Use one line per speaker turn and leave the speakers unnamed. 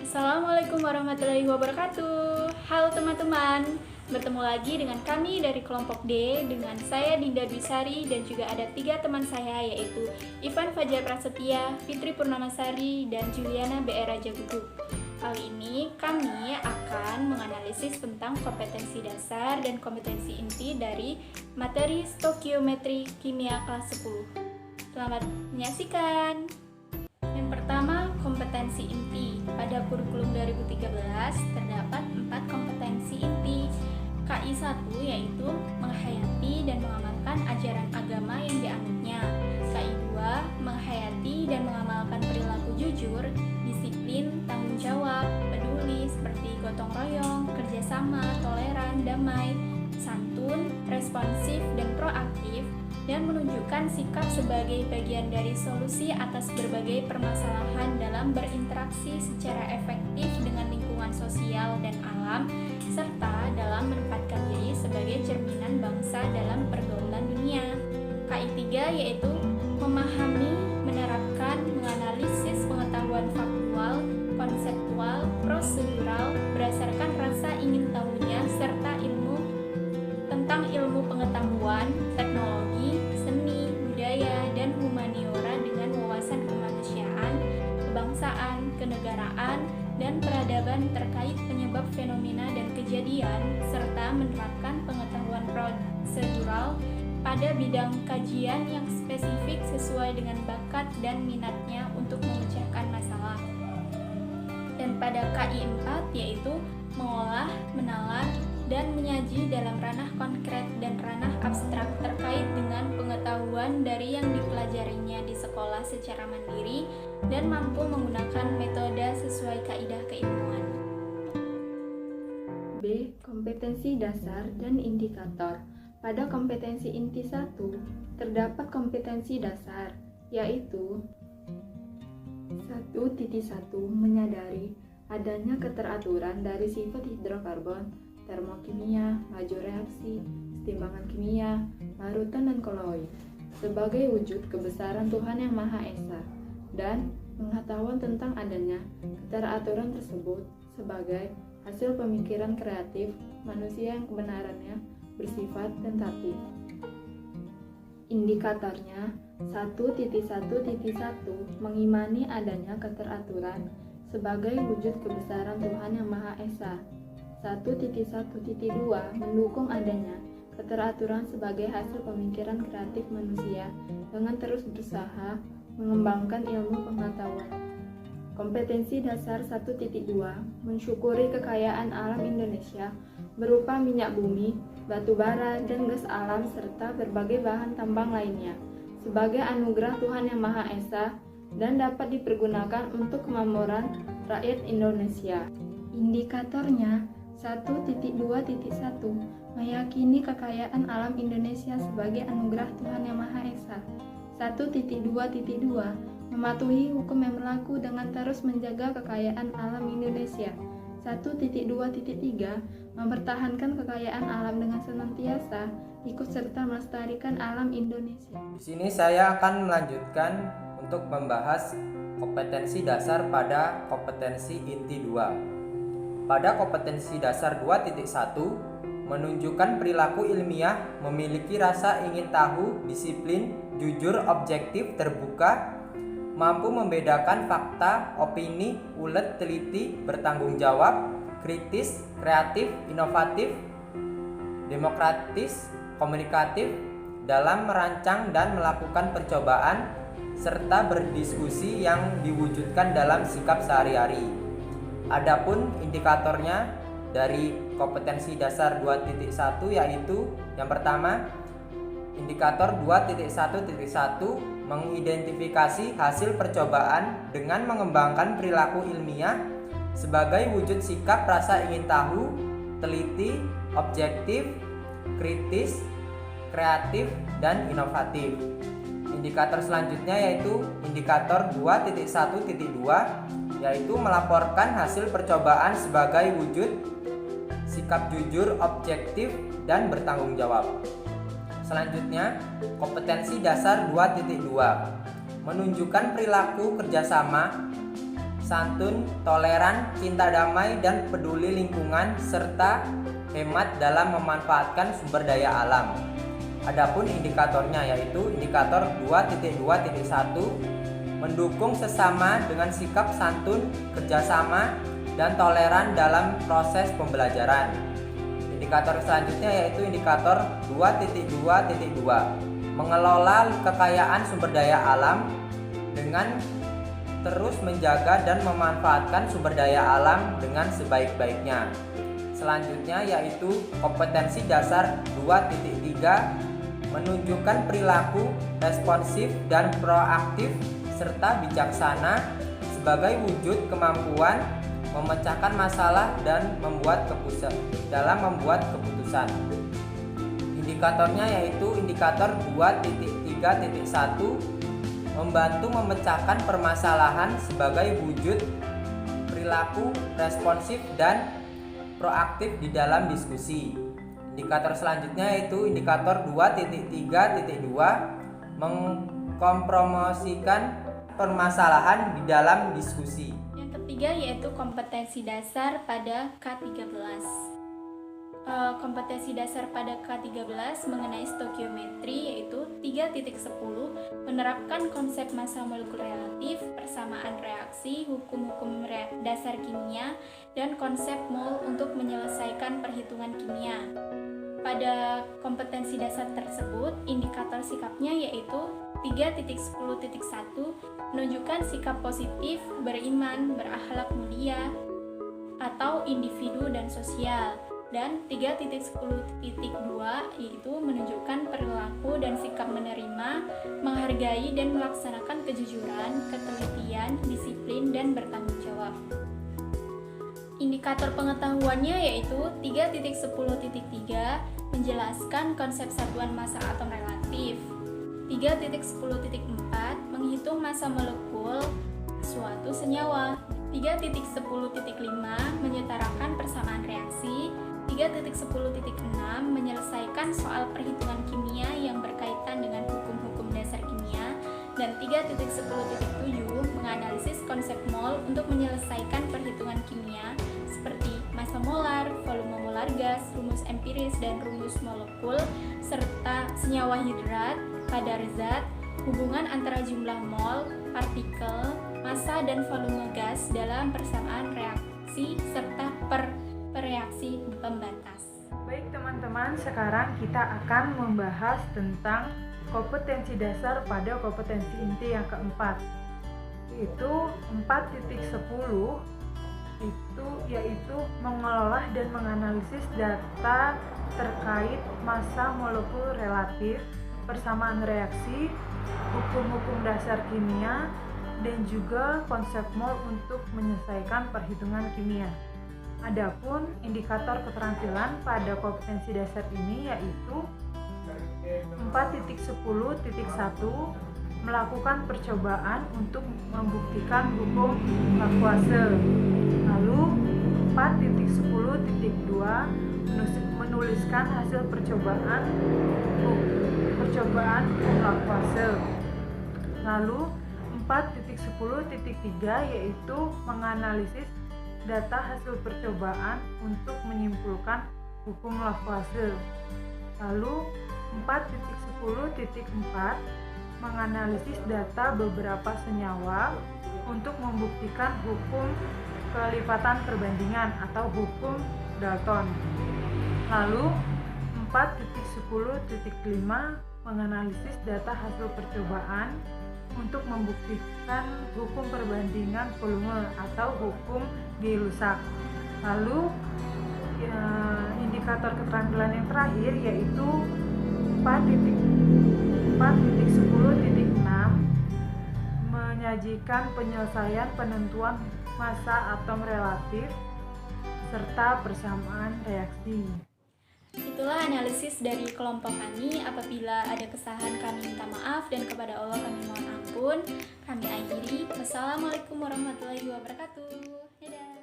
Assalamualaikum warahmatullahi wabarakatuh. Halo teman-teman, bertemu lagi dengan kami dari kelompok D dengan saya Dinda Dwisari dan juga ada 3 teman saya yaitu Ivan Fajar Prasetya, Fitri Purnamasari, dan Juliana B.R. Raja Gugu. Kali ini kami akan menganalisis tentang kompetensi dasar dan kompetensi inti dari materi stokiometri kimia kelas 10. Selamat menyaksikan. Yang pertama, kompetensi inti. Pada kurikulum 2013 terdapat 4 kompetensi inti. KI 1 yaitu menghayati dan mengamalkan ajaran agama yang dianutnya. KI 2 menghayati dan mengamalkan perilaku jujur, disiplin, tanggung jawab, peduli seperti gotong royong, kerjasama, toleran, damai, santun, responsif, dan proaktif, dan menunjukkan sikap sebagai bagian dari solusi atas berbagai permasalahan dalam berinteraksi secara efektif dengan lingkungan sosial dan alam, serta dalam menempatkan diri sebagai cerminan bangsa dalam pergaulan dunia. KI 3 yaitu memahami, menerapkan, menganalisis pengetahuan faktual, konseptual, prosedural, berdasarkan rasa ingin tahunya, serta tentang ilmu pengetahuan, teknologi, seni, budaya, dan humaniora dengan wawasan kemanusiaan, kebangsaan, kenegaraan, dan peradaban terkait penyebab fenomena dan kejadian, serta menerapkan pengetahuan prosedural pada bidang kajian yang spesifik sesuai dengan bakat dan minatnya untuk memecahkan masalah. Dan pada KI 4 yaitu mengolah, menalar, dan menyaji dalam ranah konkret dan ranah abstrak terkait dengan pengetahuan dari yang dipelajarinya di sekolah secara mandiri dan mampu menggunakan metode sesuai kaidah keilmuan.
B. Kompetensi dasar dan indikator. Pada kompetensi inti 1 terdapat kompetensi dasar, yaitu 1.1 menyadari adanya keteraturan dari sifat hidrokarbon, termokimia, laju reaksi, kesetimbangan kimia, larutan dan koloid sebagai wujud kebesaran Tuhan Yang Maha Esa, dan pengetahuan tentang adanya keteraturan tersebut sebagai hasil pemikiran kreatif manusia yang kebenarannya bersifat tentatif. Indikatornya 1.1.1 mengimani adanya keteraturan sebagai wujud kebesaran Tuhan Yang Maha Esa. 1.1.2 mendukung adanya keteraturan sebagai hasil pemikiran kreatif manusia dengan terus berusaha mengembangkan ilmu pengetahuan. Kompetensi dasar 1.2 mensyukuri kekayaan alam Indonesia berupa minyak bumi, batu bara, dan gas alam serta berbagai bahan tambang lainnya sebagai anugerah Tuhan Yang Maha Esa dan dapat dipergunakan untuk kemakmuran rakyat Indonesia. Indikatornya 1.2.1 meyakini kekayaan alam Indonesia sebagai anugerah Tuhan Yang Maha Esa. 1.2.2 mematuhi hukum yang berlaku dengan terus menjaga kekayaan alam Indonesia. 1.2.3 mempertahankan kekayaan alam dengan senantiasa ikut serta melestarikan alam Indonesia.
Di sini saya akan melanjutkan untuk membahas kompetensi dasar pada kompetensi inti 2. Pada kompetensi dasar 2.1 menunjukkan perilaku ilmiah, memiliki rasa ingin tahu, disiplin, jujur, objektif, terbuka, mampu membedakan fakta, opini, ulet, teliti, bertanggung jawab, kritis, kreatif, inovatif, demokratis, komunikatif dalam merancang dan melakukan percobaan serta berdiskusi yang diwujudkan dalam sikap sehari-hari. Adapun indikatornya dari kompetensi dasar 2.1 yaitu yang pertama, indikator 2.1.1 mengidentifikasi hasil percobaan dengan mengembangkan perilaku ilmiah sebagai wujud sikap rasa ingin tahu, teliti, objektif, kritis, kreatif, dan inovatif. Indikator selanjutnya yaitu indikator 2.1.2 yaitu melaporkan hasil percobaan sebagai wujud sikap jujur, objektif, dan bertanggung jawab. Selanjutnya, kompetensi dasar 2.2 menunjukkan perilaku kerjasama santun, toleran, cinta damai, dan peduli lingkungan, serta hemat dalam memanfaatkan sumber daya alam. Adapun indikatornya yaitu indikator 2.2.1 mendukung sesama dengan sikap santun, kerjasama, dan toleran dalam proses pembelajaran. Indikator selanjutnya yaitu indikator 2.2.2 mengelola kekayaan sumber daya alam dengan terus menjaga dan memanfaatkan sumber daya alam dengan sebaik-baiknya. Selanjutnya yaitu kompetensi dasar 2.3 menunjukkan perilaku responsif dan proaktif serta bijaksana sebagai wujud kemampuan memecahkan masalah dan membuat keputusan. Indikatornya yaitu indikator 2.3.1 membantu memecahkan permasalahan sebagai wujud perilaku responsif dan proaktif di dalam diskusi. Indikator selanjutnya yaitu indikator 2.3.2 mengkompromosikan permasalahan di dalam diskusi.
Yang ketiga yaitu kompetensi dasar pada K13. Kompetensi dasar pada K13 mengenai stokiometri yaitu 3.10 menerapkan konsep massa molekul relatif, persamaan reaksi, hukum-hukum dasar kimia, dan konsep mol untuk menyelesaikan perhitungan kimia. Pada kompetensi dasar tersebut, indikator sikapnya yaitu 3.10.1 menunjukkan sikap positif, beriman, berakhlak mulia, atau individu dan sosial. Dan 3.10.2 yaitu menunjukkan perilaku dan sikap menerima, menghargai dan melaksanakan kejujuran, ketelitian, disiplin, dan bertanggung jawab. Indikator pengetahuannya yaitu 3.10.3 menjelaskan konsep satuan massa atom relatif. 3.10.4 menghitung massa molekul suatu senyawa. 3.10.5 menyetarakan persamaan reaksi. 3.10.6 menyelesaikan soal perhitungan kimia yang berkaitan dengan hukum-hukum dasar kimia. Dan 3.10.7 menganalisis konsep mol untuk menyelesaikan perhitungan kimia seperti massa molar, volume molar gas, rumus empiris dan rumus molekul, serta senyawa hidrat, kadar zat, hubungan antara jumlah mol, partikel, massa dan volume gas dalam persamaan reaksi serta reaksi pembatas.
Baik teman-teman, sekarang kita akan membahas tentang kompetensi dasar pada kompetensi inti yang keempat, yaitu 4.10 yaitu mengolah dan menganalisis data terkait massa molekul relatif, persamaan reaksi, hukum-hukum dasar kimia, dan juga konsep mol untuk menyelesaikan perhitungan kimia. Adapun indikator keterampilan pada kompetensi dasar ini yaitu 4.10.1 melakukan percobaan untuk membuktikan hukum Lavoisier. Lalu 4.10.2 menuliskan hasil percobaan hukum Lavoisier. Lalu 4.10.3 yaitu menganalisis data hasil percobaan untuk menyimpulkan hukum Lavoisier. Lalu 4.10.4 menganalisis data beberapa senyawa untuk membuktikan hukum kelipatan perbandingan atau hukum Dalton. Lalu 4.10.5 menganalisis data hasil percobaan untuk membuktikan hukum perbandingan volume atau hukum Gay-Lussac. Lalu indikator keterampilan yang terakhir yaitu 4.10.6 menyajikan penyelesaian penentuan massa atom relatif serta persamaan reaksi.
Itulah analisis dari kelompok kami. Apabila ada kesalahan kami minta maaf dan kepada Allah kami mohon ampun. Kami akhiri. Wassalamualaikum warahmatullahi wabarakatuh. Dadah.